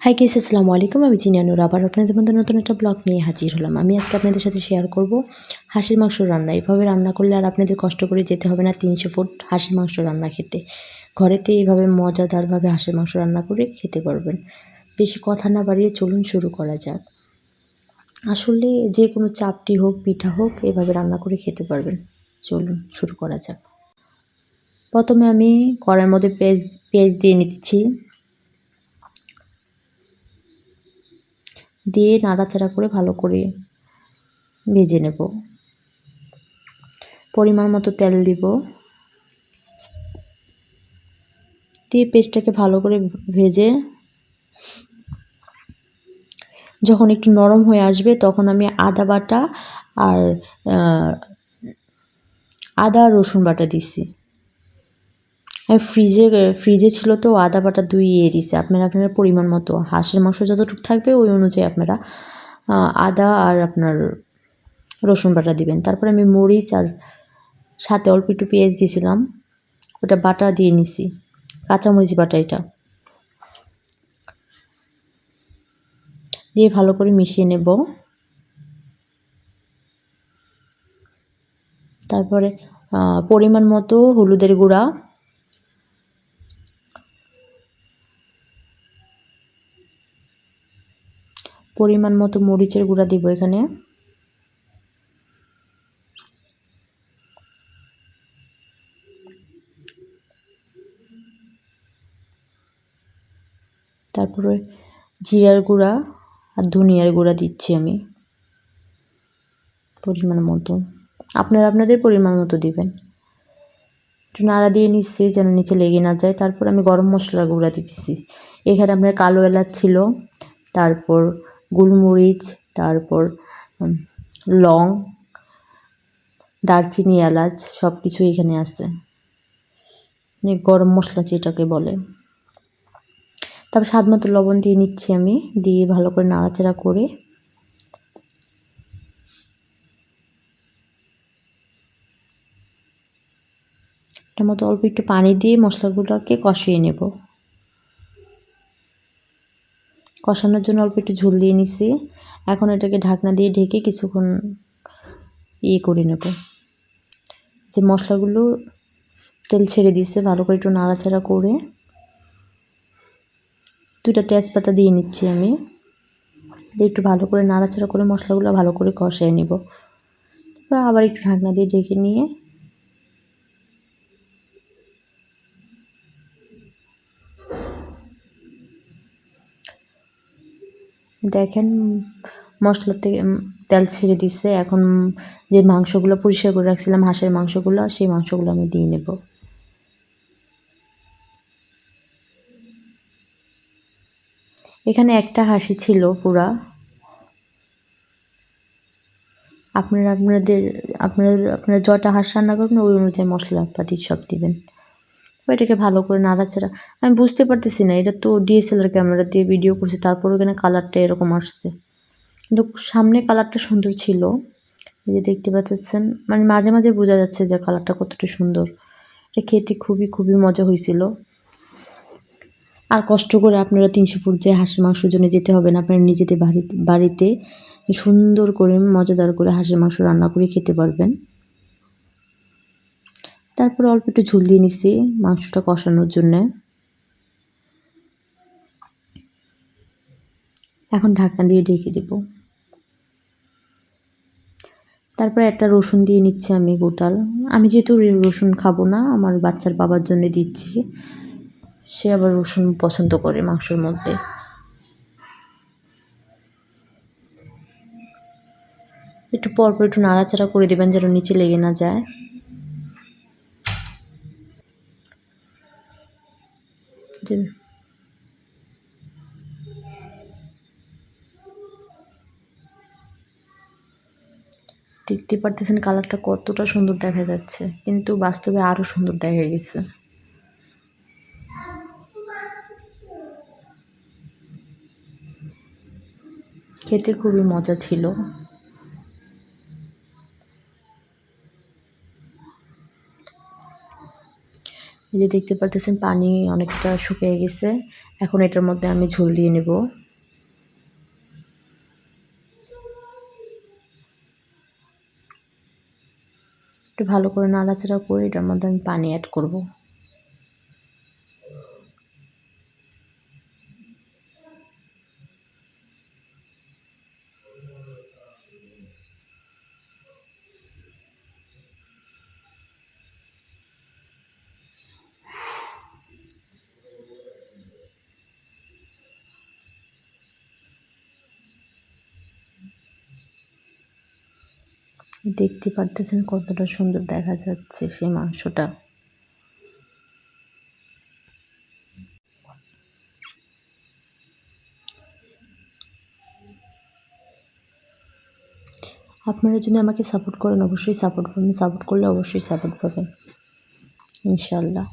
Hi guys, আসসালামু আলাইকুম। আমি জিনানুর আবার আপনাদের মধ্যে নতুন একটা ব্লগ নিয়ে হাজির হলাম। আমি আজকে আপনাদের সাথে শেয়ার করব হাঁসের মাংস রান্না। এভাবে রান্না করলে আর আপনাদের কষ্ট করে যেতে হবে না 300 ফুট হাঁসের মাংস রান্না খেতে। ঘরেতে এইভাবে মজাদারভাবে হাঁসের মাংস রান্না করে খেতে পারবেন। বেশি কথা না বাড়িয়ে চলুন শুরু করা যাক। আসলে যে কোনো চাপটি হোক, পিঠা হোক, এভাবে রান্না করে খেতে পারবেন। চলুন শুরু করা যাক। প্রথমে আমি কড়াইয়ের মধ্যে পেঁয়াজ দিয়ে নিচ্ছি, দিয়ে নাড়াচাড়া করে ভালো করে ভেজে নেব। পরিমাণ মতো তেল দিব, দিয়ে পেস্টটাকে ভালো করে ভেজে যখন একটু নরম হয়ে আসবে তখন আমি আদা বাটা আর আদা রসুন বাটা দিছি। আমি ফ্রিজে ছিল তো আদা বাটা ধুইয়ে দিছি। আপনার পরিমাণ মতো হাঁসের মাংস যতটুকু থাকবে ওই অনুযায়ী আপনারা আদা আর আপনার রসুন বাটা দিবেন। তারপরে আমি মরিচ আর সাথে অল্প একটু পেঁয়াজ দিয়েছিলাম, ওটা বাটা দিয়ে নিছি, কাঁচামরিচ বাটা। এটা দিয়ে ভালো করে মিশিয়ে নেব। তারপরে পরিমাণ মতো হলুদের গুঁড়া, পরিমাণ মতো মরিচের গুঁড়া দিব এখানে, তারপরে জিরার গুঁড়া আর ধনিয়ার গুঁড়া দিচ্ছি আমি পরিমাণ মতো। আপনারা আপনাদের পরিমাণ মতো দিবেন। একটু নাড়া দিয়ে নিচ্ছি যেন নিচে লেগে না যায়। তারপর আমি গরম মশলার গুঁড়া দিতেছি। এখানে আপনার কালো এলাচ ছিল, তারপর গোলমরিচ, তারপর লং, দারচিনি, এলাচ সব কিছু এখানে আছে, গরম মশলা যেটাকে বলে। তারপর স্বাদ মতো লবণ দিয়ে নিচ্ছি আমি, দিয়ে ভালো করে নাড়াচাড়া করে এটার মতো অল্প একটু পানি দিয়ে মশলাগুলোকে কষিয়ে নেব। কষানোর জন্য অল্প একটু ঝোল দিয়ে নিছি। এখন এটাকে ঢাকনা দিয়ে ঢেকে কিছুক্ষণ করে নেব। যে মশলাগুলো তেল ছেড়ে দিচ্ছে, ভালো করে একটু নাড়াচাড়া করে 2টা তেজপাতা দিয়ে নিচ্ছি আমি, দিয়ে একটু ভালো করে নাড়াচাড়া করে মশলাগুলো ভালো করে কষিয়ে নেব। তারপর আবার একটু ঢাকনা দিয়ে ঢেকে নিয়ে দেখেন মশলা থেকে তেল ছেড়ে দিচ্ছে। এখন যে মাংসগুলো পরিষ্কার করে রাখছিলাম হাঁসের মাংসগুলো, সেই মাংসগুলো আমি দিয়ে নেব। এখানে একটা হাঁসি ছিল পুরা। আপনারা যটা হাঁস রান্না করবেন ওই অনুযায়ী মশলাপাতি সব দিবেন। এটাকে ভালো করে নাড়াচাড়া, আমি বুঝতে পারতেছি না, এটা তো ডিএসএলআর ক্যামেরা দিয়ে ভিডিও করছি, তারপর ওখানে কালারটা এরকম আসছে, কিন্তু সামনে কালারটা সুন্দর ছিল। এই যে দেখতে পাচ্ছেন, মানে মাঝে মাঝে বোঝা যাচ্ছে যে কালারটা কতটা সুন্দর। এটা খেতে খুবই মজা হয়েছিল। আর কষ্ট করে আপনারা 300 ফুট যে হাঁসের মাংসের জন্য যেতে হবে না, আপনারা নিজেদের বাড়িতে সুন্দর করে মজাদার করে হাঁসের মাংস রান্না করে খেতে পারবেন। তারপর অল্প একটু ঝোল দিয়ে নিচ্ছি মাংসটা কষানোর জন্যে। এখন ঢাকনা দিয়ে ঢেকে দেব। তারপর একটা রসুন দিয়ে নিচ্ছি আমি গোটাল। আমি যেহেতু রসুন খাবো না, আমার বাচ্চার বাবার জন্য দিচ্ছি, সে আবার রসুন পছন্দ করে মাংসের মধ্যে। একটু পরপর একটু নাড়াচাড়া করে দেবেন যেন নিচে লেগে না যায়। দেখতে পারতেছেন কালারটা কতটা সুন্দর দেখা যাচ্ছে, কিন্তু বাস্তবে আরও সুন্দর দেখা গেছে। খেতে খুবই মজা ছিল। এই যে দেখতে পারতেছেন পানি অনেকটা শুকিয়ে গেছে। এখন এটার মধ্যে আমি ঝোল দিয়ে নেব। একটু ভালো করে নাড়াচাড়া করে এটার মধ্যে আমি পানি অ্যাড করব। দেখতে পারতেছেন কতটা সুন্দর দেখা যাচ্ছে সেই মাংসটা। আপনারা যদি আমাকে সাপোর্ট করেন অবশ্যই সাপোর্ট করবেন, সাপোর্ট করলে অবশ্যই সাপোর্ট পাবেন ইনশাআল্লাহ।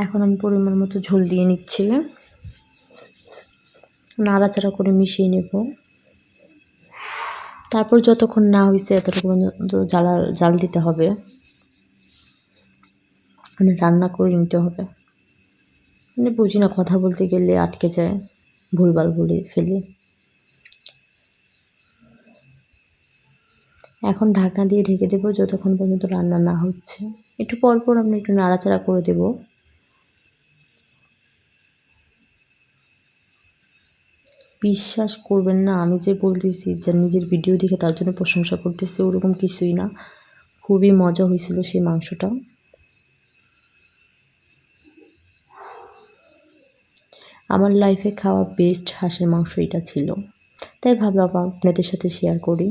এখন আমি পরিমাণ মতো ঝোল দিয়ে নিচ্ছি, নাড়াচাড়া করে মিশিয়ে নেব। তারপর যতক্ষণ না হয়েছে এতটুকু জাল দিতে হবে, মানে রান্না করে নিতে হবে। মানে বুঝি না, কথা বলতে গেলে আটকে যায়, ভুলভাল বলে ফেলি। এখন ঢাকনা দিয়ে ঢেকে দেবো যতক্ষণ পর্যন্ত রান্না না হচ্ছে। একটু পর পর আমি একটু নাড়াচাড়া করে দেব। বিশ্বাস করবেন না, আমি যে বলতেছি যে নিজের ভিডিও দেখে তার জন্য প্রশংসা করতেছি, ওরকম কিছুই না। খুবই মজা হয়েছিল সেই মাংসটা। আমার লাইফে খাওয়া বেস্ট হাঁসের মাংস এটা ছিল, তাই ভাবলাম আপনাদের সাথে শেয়ার করি।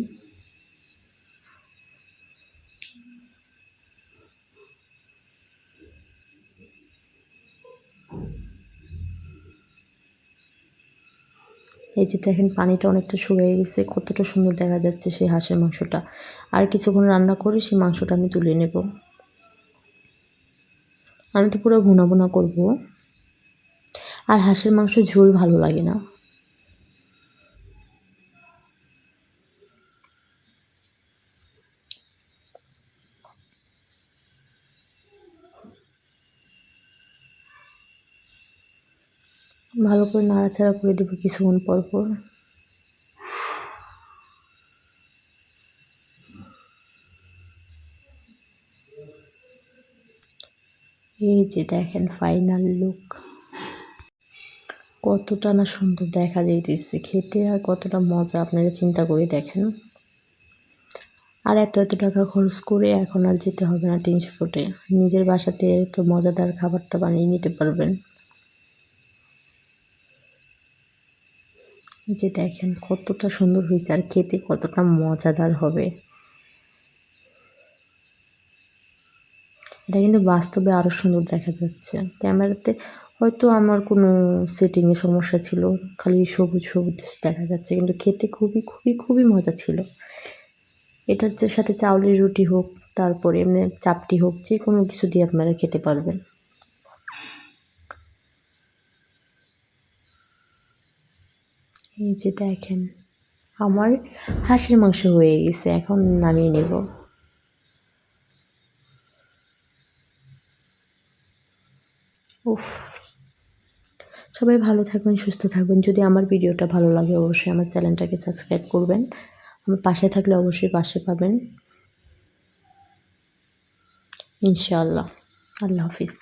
এই যে দেখেন পানিটা অনেকটা শুকিয়ে গেছে, কতটা সুন্দর দেখা যাচ্ছে সেই হাঁসের মাংসটা। আর কিছুক্ষণ রান্না করে সেই মাংসটা আমি তুলে নেব। আমি তো পুরো ভুনা ভুনা করব। আর হাঁসের মাংস ঝোল ভালো লাগে না। ভালো করে নাড়াচাড়া করে দেবো কিছুক্ষণ পর পর। এই যে দেখেন ফাইনাল লুক, কতটা না সুন্দর দেখা যাইতেছে খেতে, আর কতটা মজা আপনারা চিন্তা করে দেখেন। আর এত টাকা খরচ করে এখন আর যেতে হবে না 300 ফুটে, নিজের বাসাতে তো মজাদার খাবারটা বানিয়ে নিতে পারবেন। এই যে দেখেন কতটা সুন্দর হয়েছে, আর খেতে কতটা মজাদার হবে। এটা কিন্তু বাস্তবে আরও সুন্দর দেখা যাচ্ছে। ক্যামেরাতে হয়তো আমার কোনো সেটিংয়ে সমস্যা ছিল, খালি সবুজ সবুজ দেখা যাচ্ছে, কিন্তু খেতে খুবই খুবই খুবই মজা ছিল। এটার সাথে চাউলের রুটি হোক, তারপরে এমনি চাপটি হোক, যে কোনো কিছু দিয়ে আপনারা খেতে পারবেন। এই যে দেখেন আমার হাঁসের মাংস হয়ে গেছে, এখন নামিয়ে নেব। উফ, সবাই ভালো থাকবেন, সুস্থ থাকবেন। যদি আমার ভিডিওটা ভালো লাগে অবশ্যই আমার চ্যানেলটাকে সাবস্ক্রাইব করবেন। আমার পাশে থাকলে অবশ্যই পাশে পাবেন ইনশাআল্লাহ। আল্লাহ হাফিজ।